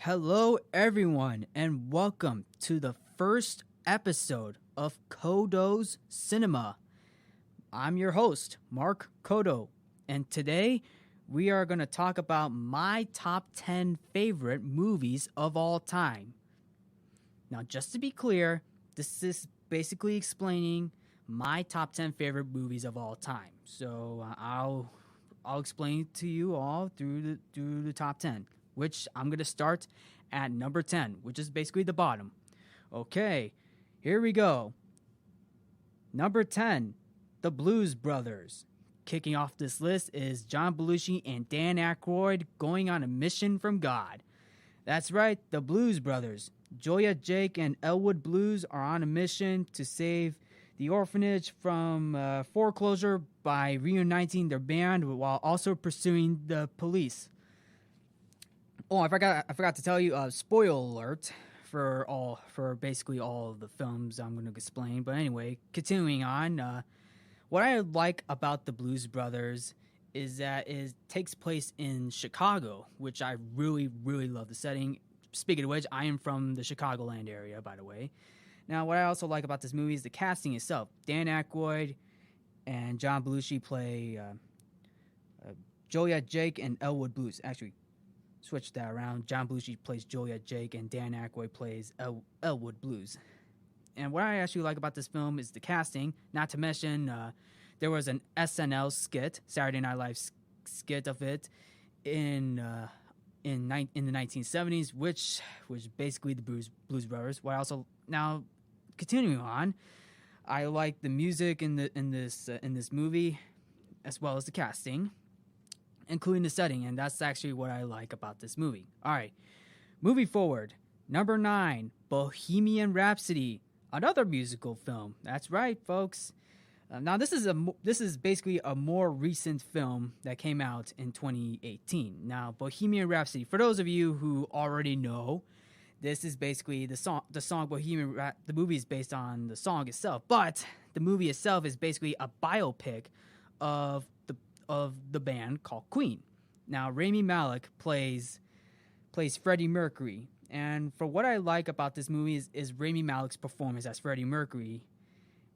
Hello, everyone, and welcome to the first episode of Codo Cinema. I'm your host, Mark Codo, and today we are going to talk about my top 10 favorite movies of all time. Now, just to be clear, this is basically explaining my top 10 favorite movies of all time. So I'll explain it to you all through the top 10, which I'm going to start at number 10, which is basically the bottom. Okay, here we go. Number 10, The Blues Brothers. Kicking off this list is John Belushi and Dan Aykroyd going on a mission from God. That's right, the Blues Brothers. Joya, Jake, and Elwood Blues are on a mission to save the orphanage from foreclosure by reuniting their band while also pursuing the police. Oh, I forgot to tell you. Spoiler alert for basically all of the films I'm going to explain. But anyway, continuing on. What I like about the Blues Brothers is that it takes place in Chicago, which I really, really love the setting. Speaking of which, I am from the Chicagoland area, by the way. Now, what I also like about this movie is the casting itself. Dan Aykroyd and John Belushi play Joya, Jake, and Elwood Blues. Actually, switch that around. John Belushi plays Joya, Jake, and Dan Aykroyd plays Elwood Blues. And what I actually like about this film is the casting. Not to mention, there was an SNL skit, Saturday Night Live skit of it, in the 1970s, which was basically the Blues Brothers. What I also now continuing on, I like the music in this movie, as well as the casting, including the setting, and that's actually what I like about this movie. All right, moving forward, number 9, Bohemian Rhapsody. Another musical film. That's right, folks. Now, this is basically a more recent film that came out in 2018. Now, Bohemian Rhapsody. For those of you who already know, this is basically the song Bohemian. The movie is based on the song itself, but the movie itself is basically a biopic of the band called Queen. Now, Rami Malek plays Freddie Mercury. And for what I like about this movie is Rami Malek's performance as Freddie Mercury,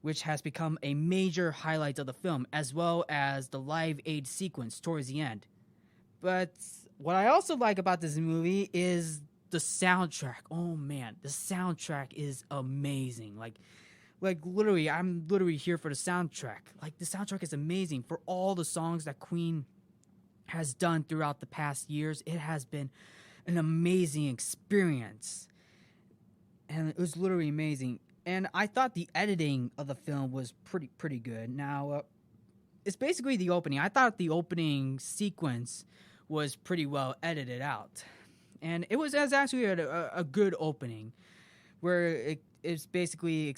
which has become a major highlight of the film, as well as the Live Aid sequence towards the end. But what I also like about this movie is the soundtrack. Oh man, the soundtrack is amazing. Like literally, I'm literally here for the soundtrack. Like, the soundtrack is amazing for all the songs that Queen has done throughout the past years. It has been an amazing experience, and it was literally amazing. And I thought the editing of the film was pretty good. Now, it's basically the opening. I thought the opening sequence was pretty well edited out, and it was actually a good opening, where it's basically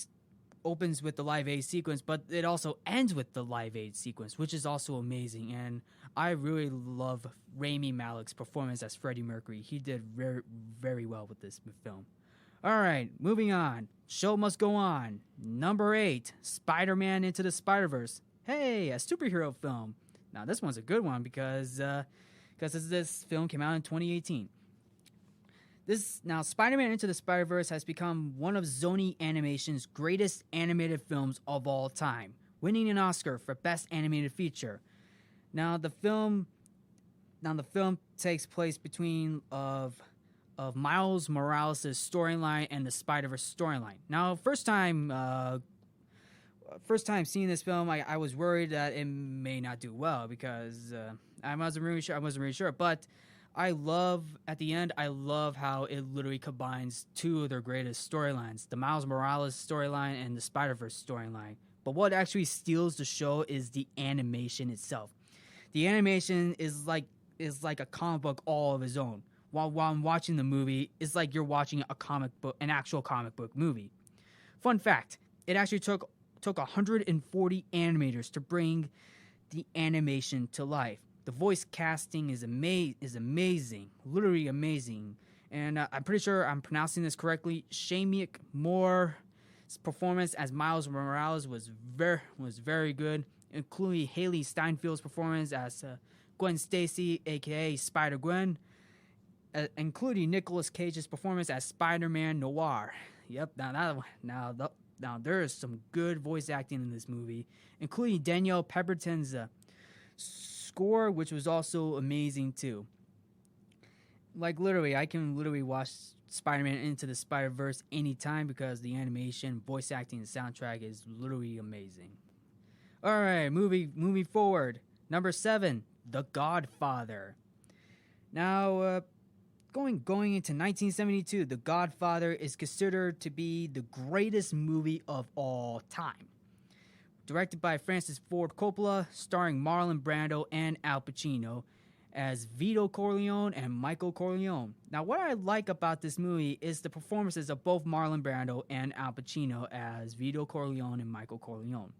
opens with the Live Aid sequence, but it also ends with the Live Aid sequence, which is also amazing. And I really love Rami Malek's performance as Freddie Mercury. He did very, very well with this film. All right, moving on. Show must go on. Number 8, Spider-Man Into the Spider-Verse. Hey, a superhero film. Now, this one's a good one because this film came out in 2018. Spider-Man Into the Spider-Verse has become one of Sony Animation's greatest animated films of all time, winning an Oscar for Best Animated Feature. Now, the film takes place between of Miles Morales' storyline and the Spider-Verse storyline. Now, first time seeing this film, I was worried that it may not do well because I wasn't really sure, but at the end, I love how it literally combines two of their greatest storylines, the Miles Morales storyline and the Spider-Verse storyline. But what actually steals the show is the animation itself. The animation is like a comic book all of its own. While I'm watching the movie, it's like you're watching an actual comic book movie. Fun fact, it actually took 140 animators to bring the animation to life. The voice casting is amazing, literally amazing. And I'm pretty sure I'm pronouncing this correctly. Shameik Moore's performance as Miles Morales was very good, including Haley Steinfeld's performance as Gwen Stacy, aka Spider-Gwen. including Nicolas Cage's performance as Spider-Man Noir. Yep, now there is some good voice acting in this movie, including Danielle Pemberton's score, which was also amazing too. Like literally, I can literally watch Spider-Man Into the Spider-Verse anytime because the animation, voice acting, and soundtrack is literally amazing. All right, moving forward. Number 7, The Godfather. Now, going into 1972, The Godfather is considered to be the greatest movie of all time. Directed by Francis Ford Coppola, starring Marlon Brando and Al Pacino as Vito Corleone and Michael Corleone. Now, what I like about this movie is the performances of both Marlon Brando and Al Pacino as Vito Corleone and Michael Corleone.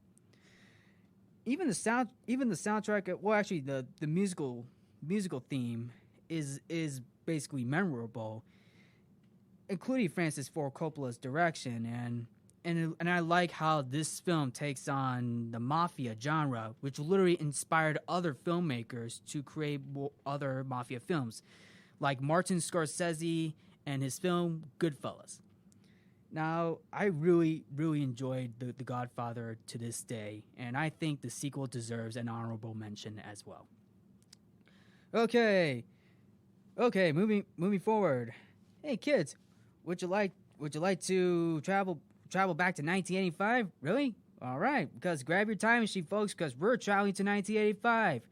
Even the soundtrack, well, actually, the musical theme is basically memorable, including Francis Ford Coppola's direction, and I like how this film takes on the mafia genre, which literally inspired other filmmakers to create other mafia films, like Martin Scorsese and his film Goodfellas. Now, I really, really enjoyed The Godfather to this day, and I think the sequel deserves an honorable mention as well. Okay, moving forward. Hey kids, would you like to travel back to 1985? Really? All right, because grab your time machine, folks, because we're traveling to 1985.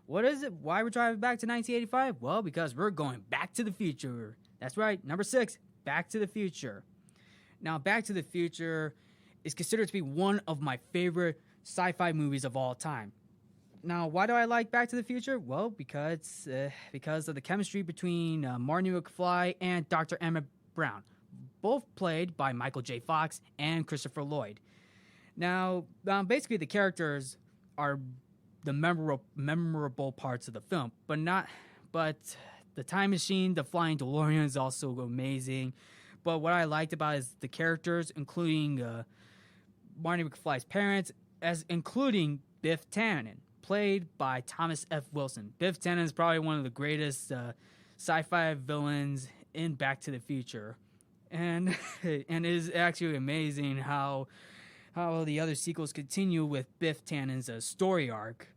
What is it? Why we're driving back to 1985? Well, because we're going back to the future. That's right, number 6, Back to the Future. Now, Back to the Future is considered to be one of my favorite sci-fi movies of all time. Now, why do I like Back to the Future? Well, because of the chemistry between Marty McFly and Dr. Emmett Brown, both played by Michael J. Fox and Christopher Lloyd. Now, basically, the characters are the memorable parts of the film, but the time machine, the flying DeLorean is also amazing. But what I liked about it is the characters, including Marty McFly's parents, including Biff Tannen, played by Thomas F. Wilson. Biff Tannen is probably one of the greatest sci-fi villains in Back to the Future, and it is actually amazing how the other sequels continue with Biff Tannen's story arc,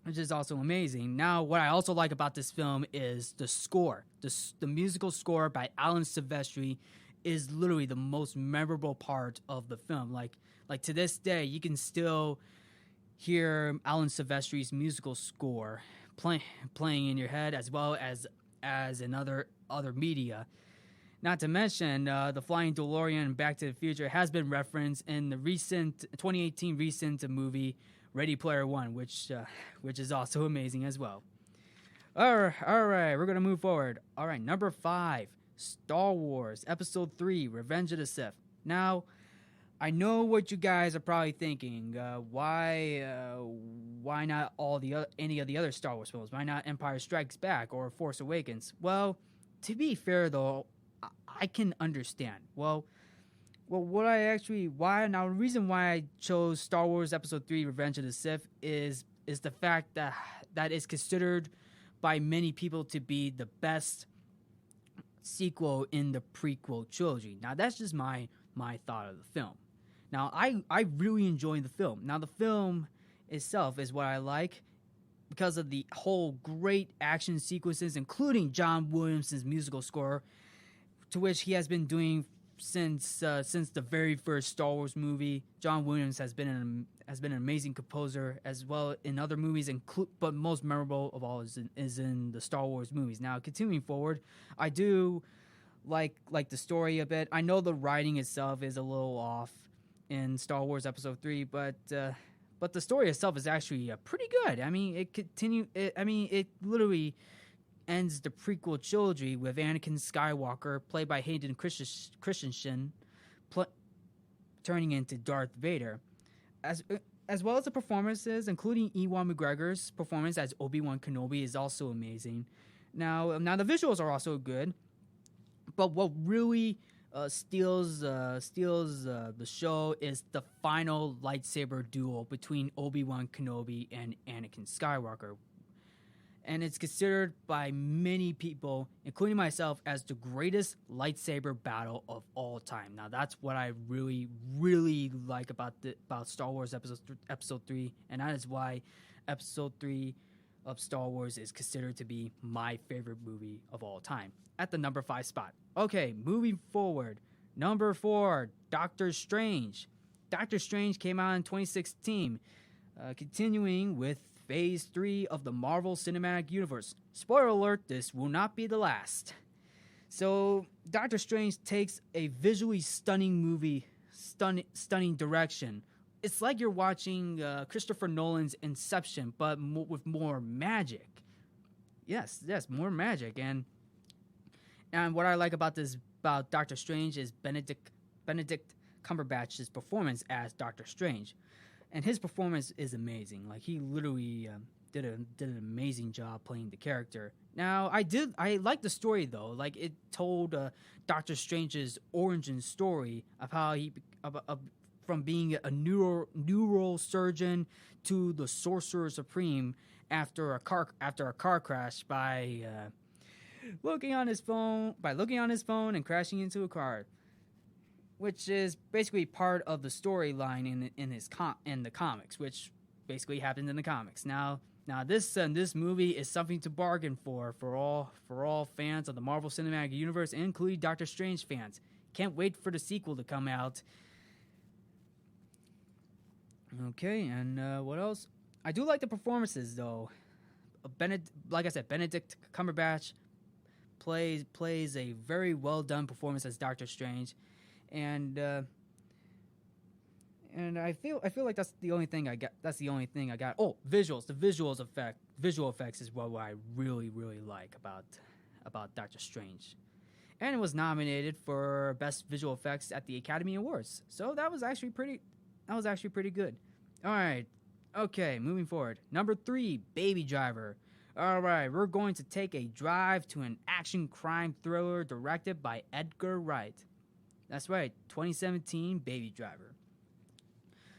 which is also amazing. Now, what I also like about this film is the score. The musical score by Alan Silvestri is literally the most memorable part of the film. Like to this day, you can still hear Alan Silvestri's musical score playing in your head, as well as in other media. Not to mention, the Flying DeLorean Back to the Future has been referenced in the 2018 recent movie Ready Player One, which is also amazing as well. All right, we're gonna move forward. All right, number 5, Star Wars Episode 3: Revenge of the Sith. Now, I know what you guys are probably thinking. Why not any of the other Star Wars films? Why not Empire Strikes Back or Force Awakens? Well, to be fair though, I can understand. Well, the reason why I chose Star Wars Episode 3: Revenge of the Sith is the fact that it's considered by many people to be the best sequel in the prequel trilogy. Now, that's just my thought of the film. Now, I really enjoy the film. Now, the film itself is what I like because of the whole great action sequences, including John Williams' musical score, to which he has been doing since the very first Star Wars movie. John Williams has been an amazing composer as well in other movies, but most memorable of all is in the Star Wars movies. Now, continuing forward, I do like the story a bit. I know the writing itself is a little off in Star Wars Episode 3, but the story itself is actually pretty good. I mean, it literally ends the prequel trilogy with Anakin Skywalker, played by Hayden Christensen, turning into Darth Vader, as well as the performances, including Ewan McGregor's performance as Obi-Wan Kenobi, is also amazing. Now the visuals are also good, but what really steals the show is the final lightsaber duel between Obi-Wan Kenobi and Anakin Skywalker. and it's considered by many people, including myself, as the greatest lightsaber battle of all time. Now, that's what I really, really like about Star Wars Episode 3, and that is why Episode 3 of Star Wars is considered to be my favorite movie of all time, at the number 5 spot. Okay, moving forward. Number 4, Doctor Strange. Doctor Strange came out in 2016, continuing with Phase 3 of the Marvel Cinematic Universe. Spoiler alert, this will not be the last. So, Doctor Strange takes a visually stunning movie, stunning direction. It's like you're watching Christopher Nolan's Inception, but with more magic. Yes, more magic. And what I like about Doctor Strange is Benedict Cumberbatch's performance as Doctor Strange, and his performance is amazing. Like, he literally did an amazing job playing the character. Now, I like the story though. Like, it told Doctor Strange's origin story of how he from being a neurosurgeon to the Sorcerer Supreme after a car crash by looking on his phone and crashing into a car, which is basically part of the storyline in the comics, which basically happened in the comics. Now this movie is something to bargain for all fans of the Marvel Cinematic Universe, including Doctor Strange fans. Can't wait for the sequel to come out. Okay, and what else? I do like the performances, though. Like I said, Benedict Cumberbatch plays a very well done performance as Doctor Strange, and I feel like that's the only thing I got. Oh, visuals. The visual effects is what I really like about Doctor Strange, and it was nominated for Best Visual Effects at the Academy Awards. So that was actually pretty good. All right. Okay, moving forward. Number 3, Baby Driver. All right, we're going to take a drive to an action crime thriller directed by Edgar Wright. That's right, 2017 Baby Driver.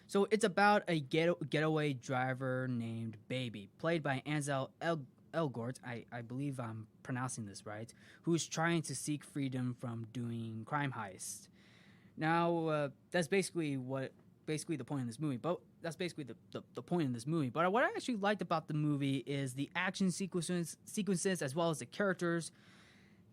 So it's about a getaway driver named Baby, played by Ansel Elgort, I believe I'm pronouncing this right, who's trying to seek freedom from doing crime heists. Now, that's basically the point in this movie. But that's basically the point in this movie. But what I actually liked about the movie is the action sequences as well as the characters,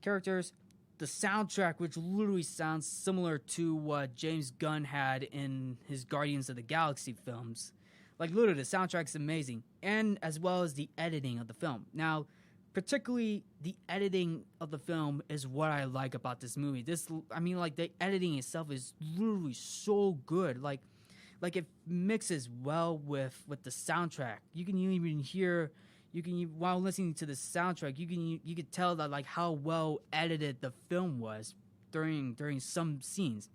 the soundtrack, which literally sounds similar to what James Gunn had in his Guardians of the Galaxy films. Like, literally, the soundtrack's amazing, and as well as the editing of the film. Now, particularly the editing of the film is what I like about this movie. The editing itself is literally so good. Like it mixes well with the soundtrack. You can even hear, while listening to the soundtrack, you could tell that, like, how well edited the film was during some scenes.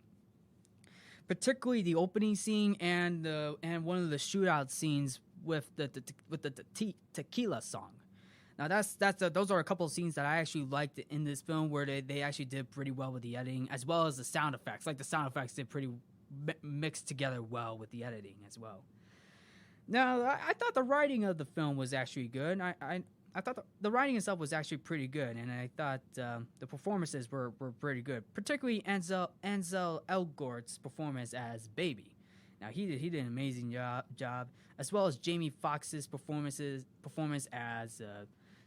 Particularly the opening scene and one of the shootout scenes with the tequila song. Now those are a couple of scenes that I actually liked in this film, where they actually did pretty well with the editing, as well as the sound effects. Like, the sound effects did pretty mixed together well with the editing as well. Now, I thought the writing of the film was actually good. I thought the writing itself was actually pretty good, and I thought the performances were pretty good. Particularly Ansel Elgort's performance as Baby. Now, he did an amazing job, as well as Jamie Foxx's performance as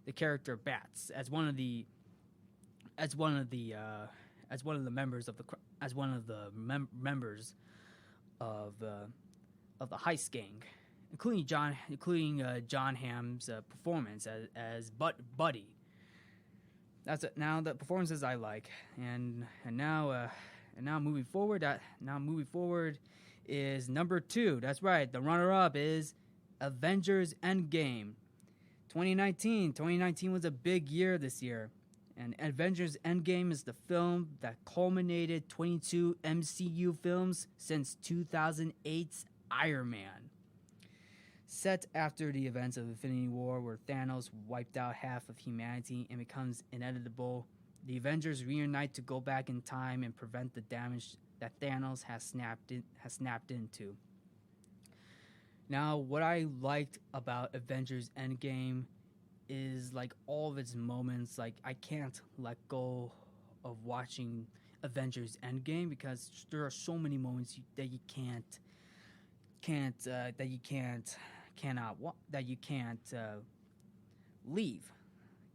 the character Bats, as one of the members of the heist gang, including John Hamm's performance as Buddy. That's it. Now the performances I like, and now moving forward is number 2. That's right. The runner-up is Avengers Endgame. 2019 was a big year this year. And Avengers Endgame is the film that culminated 22 MCU films since 2008's Iron Man. Set after the events of Infinity War, where Thanos wiped out half of humanity and becomes inevitable, the Avengers reunite to go back in time and prevent the damage that Thanos has snapped into. Now, what I liked about Avengers Endgame is like all of its moments. Like I can't let go of watching Avengers Endgame because there are so many moments that you can't leave.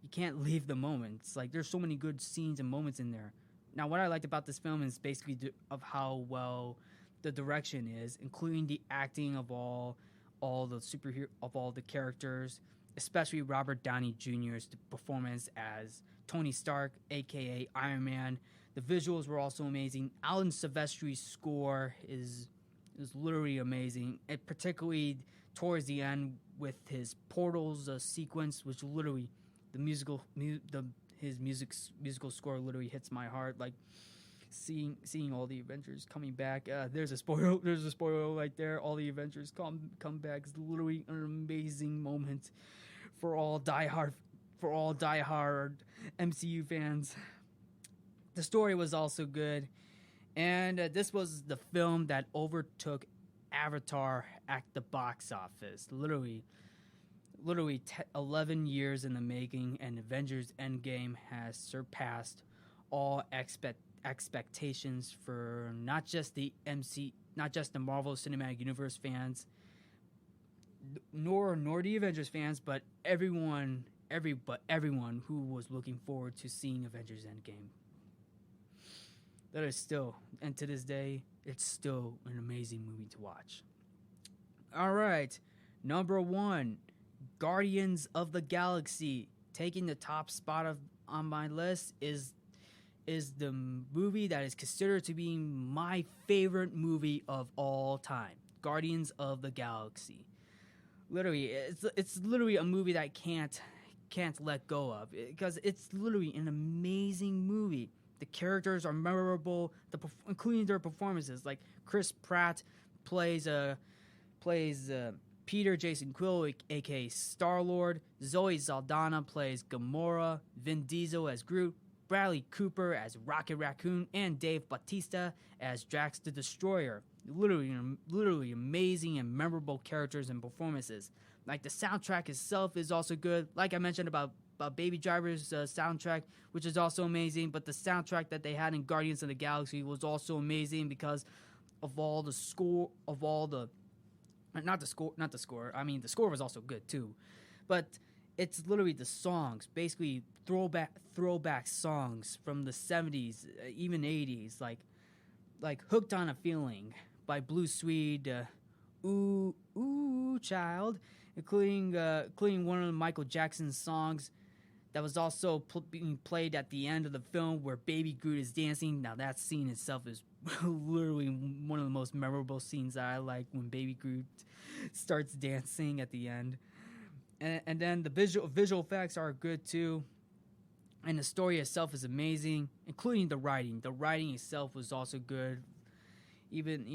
You can't leave the moments. Like there's so many good scenes and moments in there. Now, what I liked about this film is basically of how well the direction is, including the acting of all the superhero of all the characters, especially Robert Downey Jr.'s performance as Tony Stark, aka Iron Man. The visuals were also amazing. Alan Silvestri's score is literally amazing, and particularly towards the end with his portals sequence, which literally the musical score literally hits my heart. Like seeing all the Avengers coming back. There's a spoiler. There's a spoiler right there. All the Avengers come back. It's literally an amazing moment for all diehard MCU fans. The story was also good, and this was the film that overtook Avatar at the box office. Literally 11 years in the making, and Avengers Endgame has surpassed all expectations for not just the Marvel Cinematic Universe fans, nor the Avengers fans, but everyone who was looking forward to seeing Avengers Endgame. That is still, and to this day, it's still an amazing movie to watch. All right, number 1, Guardians of the Galaxy. Taking the top spot on my list is the movie that is considered to be my favorite movie of all time. Guardians of the Galaxy. Literally, it's literally a movie that I can't let go of because it's literally an amazing movie. The characters are memorable, including their performances. Like Chris Pratt plays Peter Jason Quill, aka Star-Lord. Zoe Saldana plays Gamora. Vin Diesel as Groot. Bradley Cooper as Rocket Raccoon, and Dave Bautista as Drax the Destroyer. Literally amazing and memorable characters and performances. Like the soundtrack itself is also good. Like I mentioned about Baby Driver's soundtrack, which is also amazing. But the soundtrack that they had in Guardians of the Galaxy was also amazing because of all the score, not the score. I mean, the score was also good too, but it's literally the songs, basically throwback songs from the 70s, even 80s, like "Hooked on a Feeling" by Blue Swede, "Ooh Child," including one of Michael Jackson's songs that was also being played at the end of the film where Baby Groot is dancing. Now that scene itself is literally one of the most memorable scenes that I like, when Baby Groot starts dancing at the end. And then the visual effects are good too, and the story itself is amazing, including the writing. The writing itself was also good. Even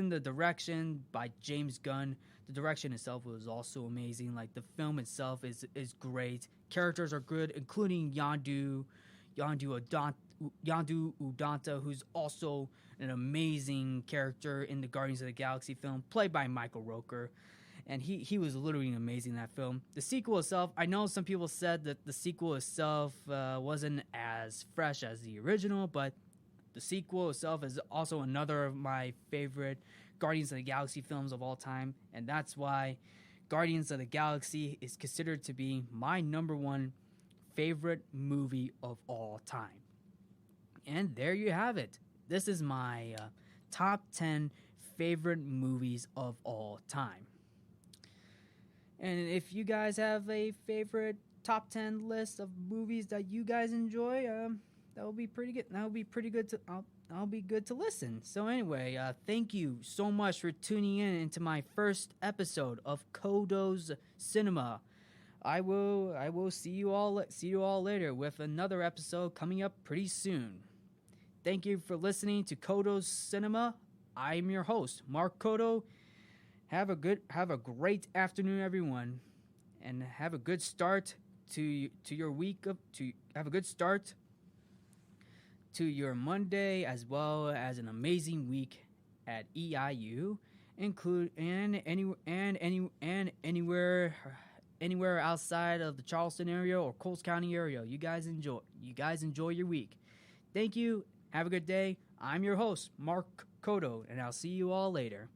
the direction by James Gunn. The direction itself was also amazing. Like the film itself is great. Characters are good, including Yondu Udanta, who's also an amazing character in the Guardians of the Galaxy film, played by Michael Rooker. And he was literally amazing in that film. The sequel itself, I know some people said that the sequel itself wasn't as fresh as the original, but the sequel itself is also another of my favorite Guardians of the Galaxy films of all time. And that's why Guardians of the Galaxy is considered to be my number 1 favorite movie of all time. And there you have it. This is my top 10 favorite movies of all time. And if you guys have a favorite top 10 list of movies that you guys enjoy, that will be pretty good. That will be pretty good to. I'll be good to listen. So anyway, thank you so much for tuning in into my first episode of Codo's Cinema. I will see you all later with another episode coming up pretty soon. Thank you for listening to Codo's Cinema. I'm your host, Mark Codo. Have a great afternoon, everyone, and have a good start to your week. Have a good start to your Monday, as well as an amazing week at EIU, anywhere anywhere outside of the Charleston area or Coles County area. You guys enjoy your week. Thank you. Have a good day. I'm your host, Mark Codo, and I'll see you all later.